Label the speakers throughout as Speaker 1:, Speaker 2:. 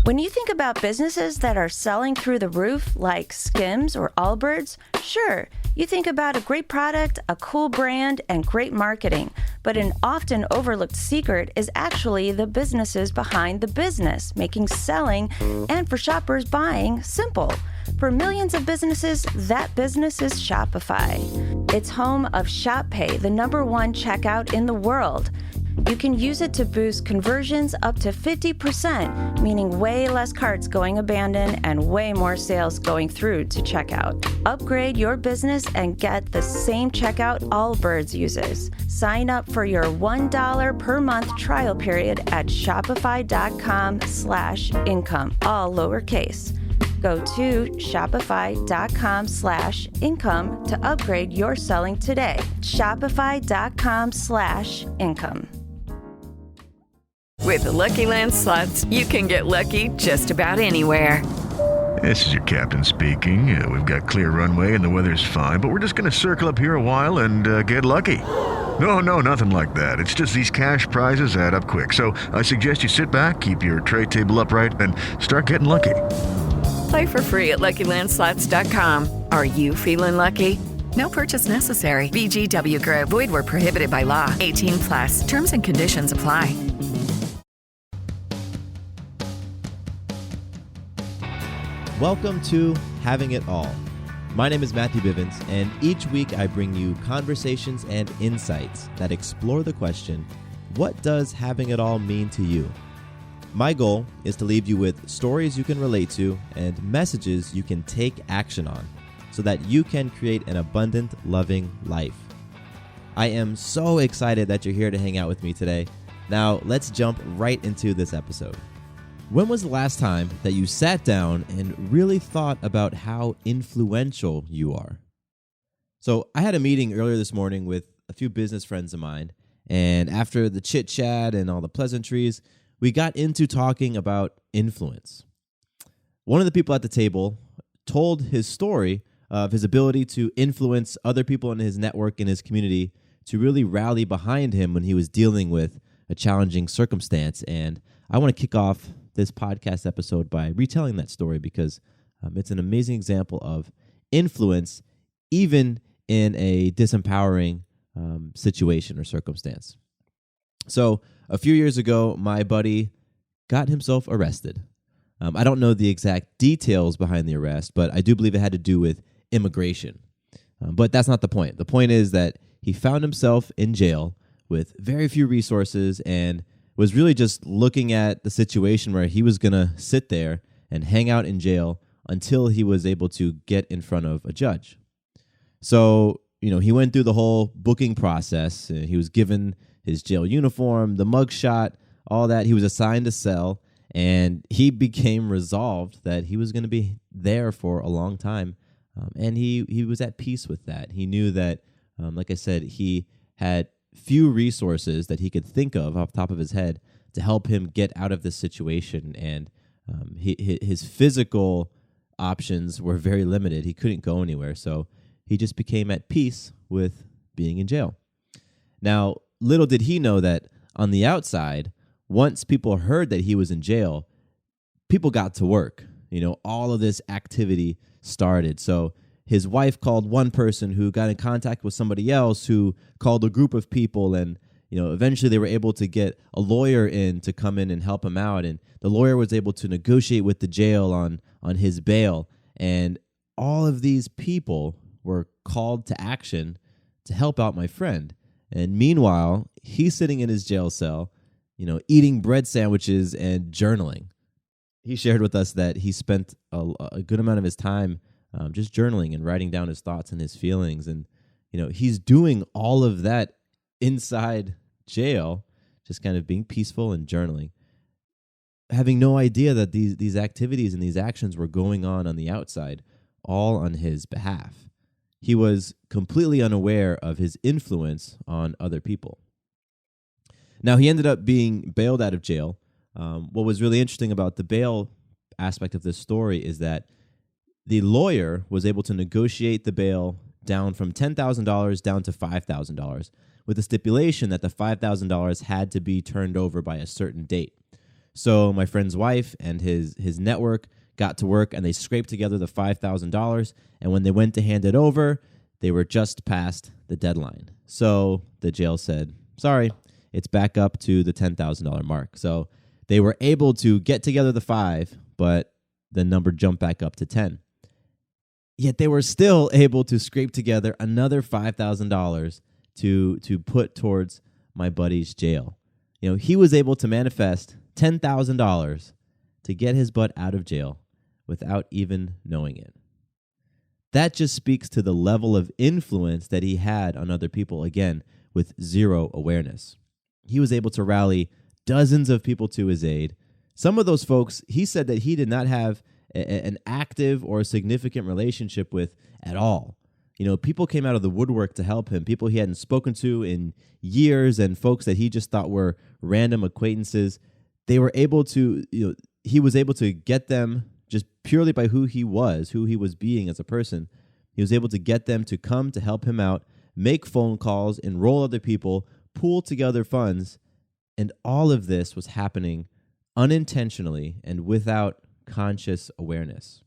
Speaker 1: When you think about businesses that are selling through the roof, like Skims or Allbirds, sure, you think about a great product, a cool brand, and great marketing. But an often overlooked secret is actually the businesses behind the business, making selling and for shoppers buying simple. For millions of businesses, that business is Shopify. It's home of Shop Pay, the #1 checkout in the world. You can use it to boost conversions up to 50%, meaning way less carts going abandoned and way more sales going through to checkout. Upgrade your business and get the same checkout Allbirds uses. Sign up for your $1 per month trial period at shopify.com/income, all lowercase. Go to shopify.com/income to upgrade your selling today. Shopify.com/income.
Speaker 2: With the Lucky Land Slots, you can get lucky just about anywhere.
Speaker 3: This is your captain speaking. We've got clear runway and the weather's fine, but we're just going to circle up here a while and get lucky. No, nothing like that. It's just these cash prizes add up quick. So I suggest you sit back, keep your tray table upright, and start getting lucky.
Speaker 2: Play for free at LuckyLandSlots.com. Are you feeling lucky? No purchase necessary. VGW Group. Void where prohibited by law. 18+. Terms and conditions apply.
Speaker 4: Welcome to Having It All. My name is Matthew Bivens, and each week I bring you conversations and insights that explore the question, what does having it all mean to you? My goal is to leave you with stories you can relate to and messages you can take action on so that you can create an abundant, loving life. I am so excited that you're here to hang out with me today. Now, let's jump right into this episode. When was the last time that you sat down and really thought about how influential you are? So I had a meeting earlier this morning with a few business friends of mine, and after the chit-chat and all the pleasantries, we got into talking about influence. One of the people at the table told his story of his ability to influence other people in his network and his community to really rally behind him when he was dealing with a challenging circumstance. And I want to kick off this podcast episode by retelling that story because it's an amazing example of influence even in a disempowering situation or circumstance. So a few years ago, my buddy got himself arrested. I don't know the exact details behind the arrest, but I do believe it had to do with immigration. But that's not the point. The point is that he found himself in jail with very few resources and was really just looking at the situation where he was going to sit there and hang out in jail until he was able to get in front of a judge. So, he went through the whole booking process. He was given his jail uniform, the mugshot, all that. He was assigned a cell, and he became resolved that he was going to be there for a long time. And he was at peace with that. He knew that, like I said, he had few resources that he could think of off the top of his head to help him get out of this situation. And his physical options were very limited. He couldn't go anywhere. So he just became at peace with being in jail. Now, little did he know that on the outside, once people heard that he was in jail, people got to work. All of this activity started. So his wife called one person who got in contact with somebody else who called a group of people, and eventually they were able to get a lawyer in to come in and help him out, and the lawyer was able to negotiate with the jail on his bail, and all of these people were called to action to help out my friend. And meanwhile, he's sitting in his jail cell, eating bread sandwiches and journaling. He shared with us that he spent a good amount of his time just journaling and writing down his thoughts and his feelings. And, he's doing all of that inside jail, just kind of being peaceful and journaling, having no idea that these activities and these actions were going on the outside, all on his behalf. He was completely unaware of his influence on other people. Now, he ended up being bailed out of jail. What was really interesting about the bail aspect of this story is that the lawyer was able to negotiate the bail down from $10,000 down to $5,000 with the stipulation that the $5,000 had to be turned over by a certain date. So my friend's wife and his network got to work, and they scraped together the $5,000. And when they went to hand it over, they were just past the deadline. So the jail said, sorry, it's back up to the $10,000 mark. So they were able to get together the 5, but the number jumped back up to 10. Yet they were still able to scrape together another $5,000 to put towards my buddy's jail. He was able to manifest $10,000 to get his butt out of jail without even knowing it. That just speaks to the level of influence that he had on other people, again, with zero awareness. He was able to rally dozens of people to his aid. Some of those folks, he said that he did not have an active or significant relationship with at all. People came out of the woodwork to help him, people he hadn't spoken to in years, and folks that he just thought were random acquaintances. They were able to, he was able to get them just purely by who he was being as a person. He was able to get them to come to help him out, make phone calls, enroll other people, pool together funds, and all of this was happening unintentionally and without conscious awareness.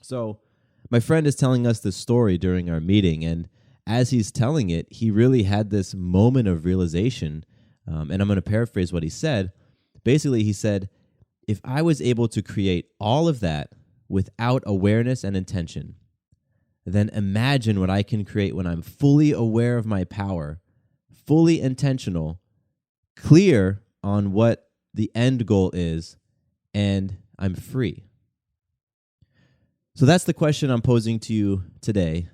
Speaker 4: So my friend is telling us this story during our meeting, and as he's telling it, he really had this moment of realization, and I'm going to paraphrase what he said. Basically, he said, if I was able to create all of that without awareness and intention, then imagine what I can create when I'm fully aware of my power, fully intentional, clear on what the end goal is, and I'm free. So that's the question I'm posing to you today.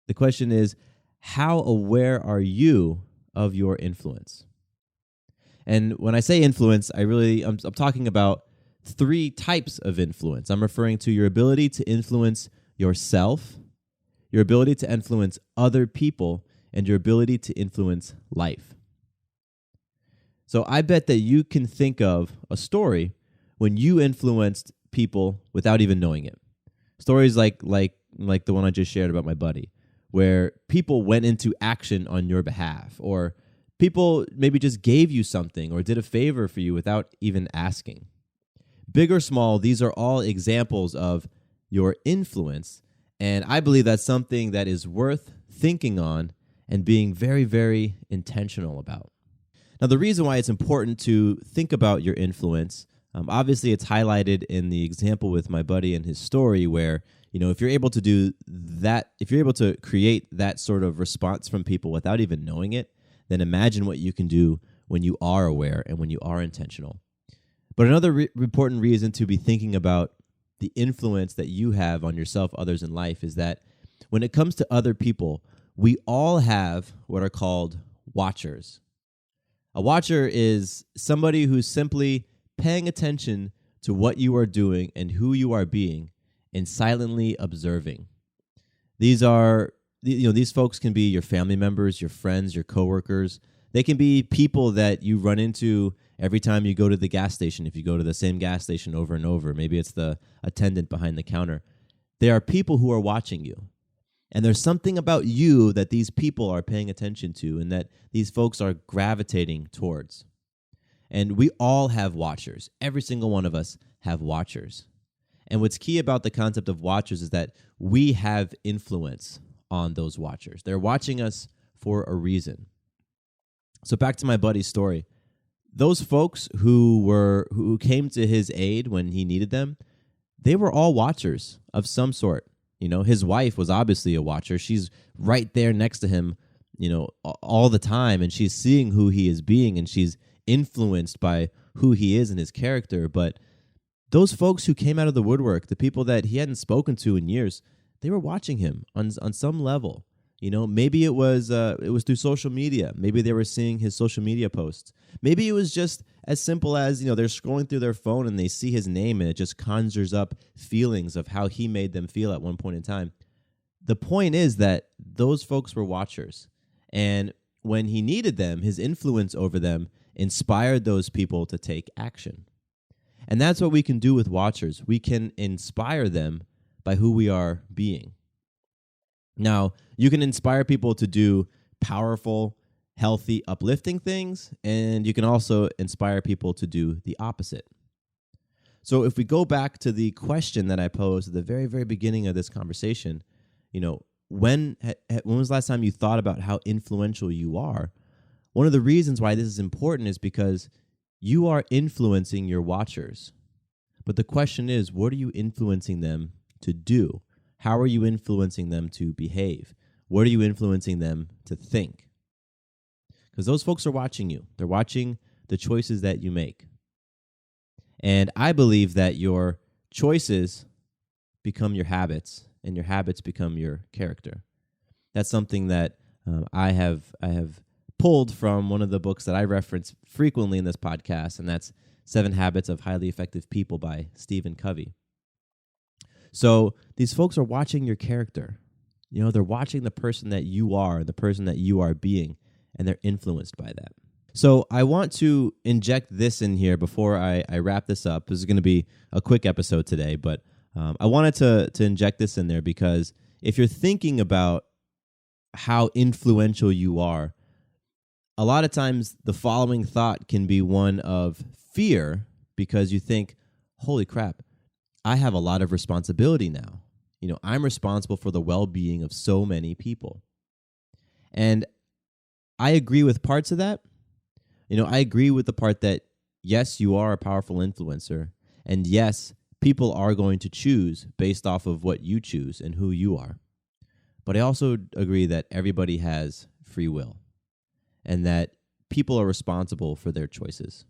Speaker 4: The question is, how aware are you of your influence? And when I say influence, I'm talking about 3 types of influence. I'm referring to your ability to influence yourself, your ability to influence other people, and your ability to influence life. So I bet that you can think of a story when you influenced people without even knowing it. Stories like the one I just shared about my buddy, where people went into action on your behalf, or people maybe just gave you something or did a favor for you without even asking. Big or small, these are all examples of your influence, and I believe that's something that is worth thinking on and being very, very intentional about. Now, the reason why it's important to think about your influence, obviously it's highlighted in the example with my buddy and his story where, if you're able to do that, if you're able to create that sort of response from people without even knowing it, then imagine what you can do when you are aware and when you are intentional. But another important reason to be thinking about the influence that you have on yourself, others in life, is that when it comes to other people, we all have what are called watchers. A watcher is somebody who's simply paying attention to what you are doing and who you are being and silently observing. These folks can be your family members, your friends, your coworkers. They can be people that you run into every time you go to the gas station, if you go to the same gas station over and over. Maybe it's the attendant behind the counter. There are people who are watching you. And there's something about you that these people are paying attention to and that these folks are gravitating towards. And we all have watchers. Every single one of us have watchers. And what's key about the concept of watchers is that we have influence on those watchers. They're watching us for a reason. So back to my buddy's story. Those folks who came to his aid when he needed them, they were all watchers of some sort. His wife was obviously a watcher. She's right there next to him, all the time, and she's seeing who he is being, and she's influenced by who he is and his character. But those folks who came out of the woodwork, the people that he hadn't spoken to in years, they were watching him on some level. Maybe it was through social media. Maybe they were seeing his social media posts. Maybe it was just as simple as, they're scrolling through their phone and they see his name and it just conjures up feelings of how he made them feel at one point in time. The point is that those folks were watchers. And when he needed them, his influence over them inspired those people to take action. And that's what we can do with watchers. We can inspire them by who we are being. Now, you can inspire people to do powerful healthy, uplifting things, and you can also inspire people to do the opposite. So if we go back to the question that I posed at the very, very beginning of this conversation, when was the last time you thought about how influential you are? One of the reasons why this is important is because you are influencing your watchers. But the question is, what are you influencing them to do? How are you influencing them to behave? What are you influencing them to think? Because those folks are watching you. They're watching the choices that you make. And I believe that your choices become your habits, and your habits become your character. That's something that I have pulled from one of the books that I reference frequently in this podcast, and that's 7 Habits of Highly Effective People by Stephen Covey. So these folks are watching your character. They're watching the person that you are, the person that you are being, and they're influenced by that. So I want to inject this in here before I wrap this up. This is going to be a quick episode today, but I wanted to inject this in there because if you're thinking about how influential you are, a lot of times the following thought can be one of fear because you think, holy crap, I have a lot of responsibility now. I'm responsible for the well-being of so many people. And I agree with parts of that. I agree with the part that, yes, you are a powerful influencer, and yes, people are going to choose based off of what you choose and who you are. But I also agree that everybody has free will and that people are responsible for their choices.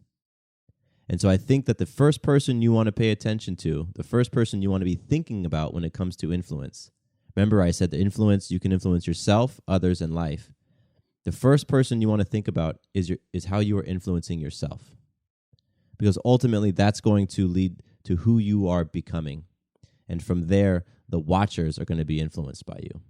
Speaker 4: And so I think that the first person you want to pay attention to, the first person you want to be thinking about when it comes to influence, remember I said you can influence yourself, others, and life. The first person you want to think about is how you are influencing yourself. Because ultimately that's going to lead to who you are becoming. And from there, the watchers are going to be influenced by you.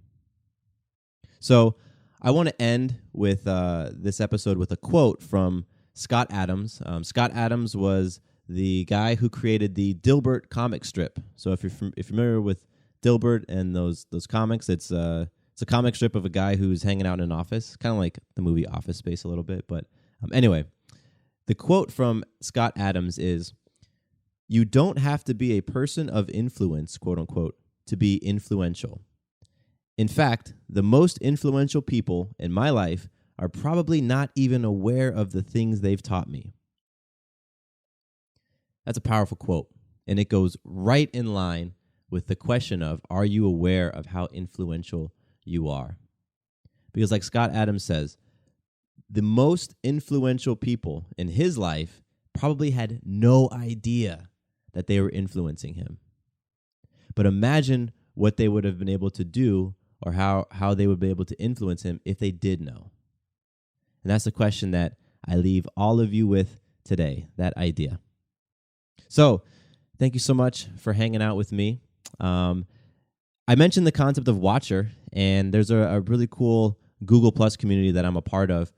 Speaker 4: So I want to end with this episode with a quote from Scott Adams. Scott Adams was the guy who created the Dilbert comic strip. So if you're familiar with Dilbert and those comics, it's a comic strip of a guy who's hanging out in an office, kind of like the movie Office Space a little bit. But anyway, the quote from Scott Adams is, "You don't have to be a person of influence, quote unquote, to be influential. In fact, the most influential people in my life are probably not even aware of the things they've taught me." That's a powerful quote, and it goes right in line with the question of, are you aware of how influential you are? Because like Scott Adams says, the most influential people in his life probably had no idea that they were influencing him. But imagine what they would have been able to do or how they would be able to influence him if they did know. And that's the question that I leave all of you with today, that idea. So thank you so much for hanging out with me. I mentioned the concept of watcher, and there's a really cool Google Plus community that I'm a part of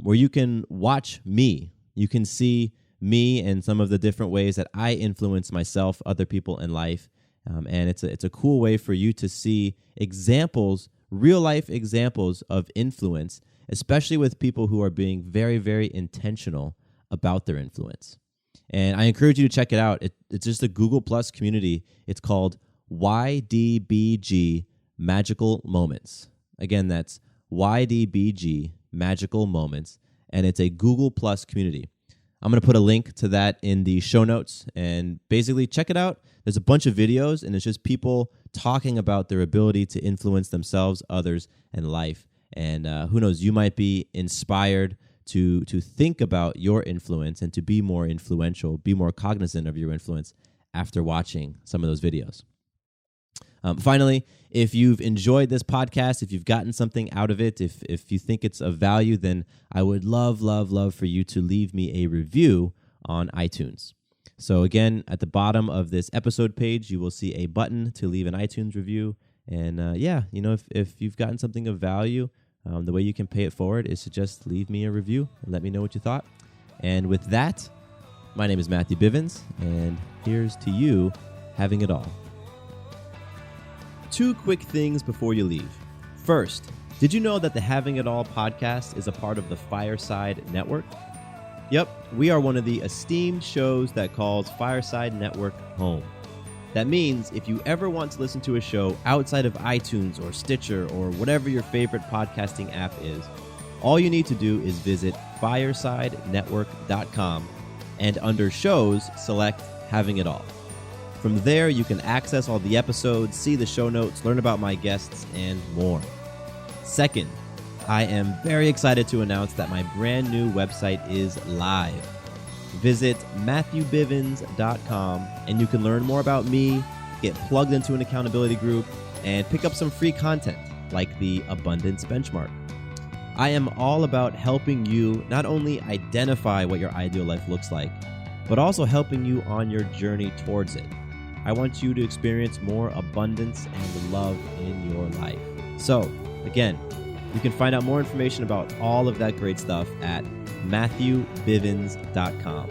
Speaker 4: where you can watch me. You can see me and some of the different ways that I influence myself, other people in life. And it's a cool way for you to see examples, real life examples of influence, especially with people who are being very, very intentional about their influence. And I encourage you to check it out. It's just a Google Plus community. It's called YDBG Magical Moments. Again, that's YDBG Magical Moments, and it's a Google Plus community. I'm going to put a link to that in the show notes, and basically check it out. There's a bunch of videos, and it's just people talking about their ability to influence themselves, others, and life. And who knows, you might be inspired to think about your influence and to be more influential, be more cognizant of your influence after watching some of those videos. Finally, if you've enjoyed this podcast, if you've gotten something out of it, if you think it's of value, then I would love for you to leave me a review on iTunes. So again, at the bottom of this episode page, you will see a button to leave an iTunes review. And if you've gotten something of value, the way you can pay it forward is to just leave me a review and let me know what you thought. And with that, my name is Matthew Bivens, and here's to you having it all. 2 quick things before you leave. First, Did you know that the Having It All podcast is a part of the Fireside Network? Yep, we are one of the esteemed shows that calls Fireside Network home. That means if you ever want to listen to a show outside of iTunes or Stitcher or whatever your favorite podcasting app is, all you need to do is visit firesidenetwork.com and under shows, select Having It All. From there, you can access all the episodes, see the show notes, learn about my guests, and more. Second, I am very excited to announce that my brand new website is live. Visit MatthewBivens.com and you can learn more about me, get plugged into an accountability group, and pick up some free content like the Abundance Benchmark. I am all about helping you not only identify what your ideal life looks like, but also helping you on your journey towards it. I want you to experience more abundance and love in your life. So, again, you can find out more information about all of that great stuff at MatthewBivens.com.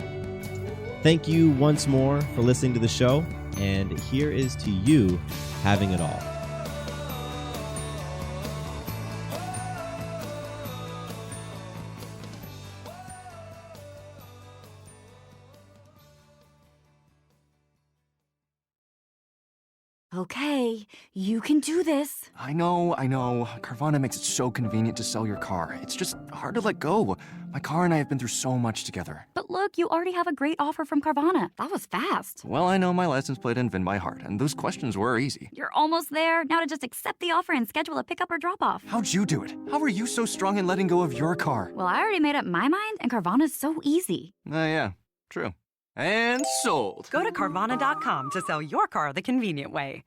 Speaker 4: Thank you once more for listening to the show, and here is to you having it all.
Speaker 5: Okay, you can do this.
Speaker 6: I know. Carvana makes it so convenient to sell your car. It's just hard to let go. My car and I have been through so much together.
Speaker 5: But look, you already have a great offer from Carvana. That was fast.
Speaker 6: Well, I know my license plate and VIN by heart, and those questions were easy.
Speaker 5: You're almost there. Now to just accept the offer and schedule a pickup or drop-off.
Speaker 6: How'd you do it? How are you so strong in letting go of your car?
Speaker 5: Well, I already made up my mind, and Carvana's so easy.
Speaker 6: Yeah, true. And sold.
Speaker 7: Go to Carvana.com to sell your car the convenient way.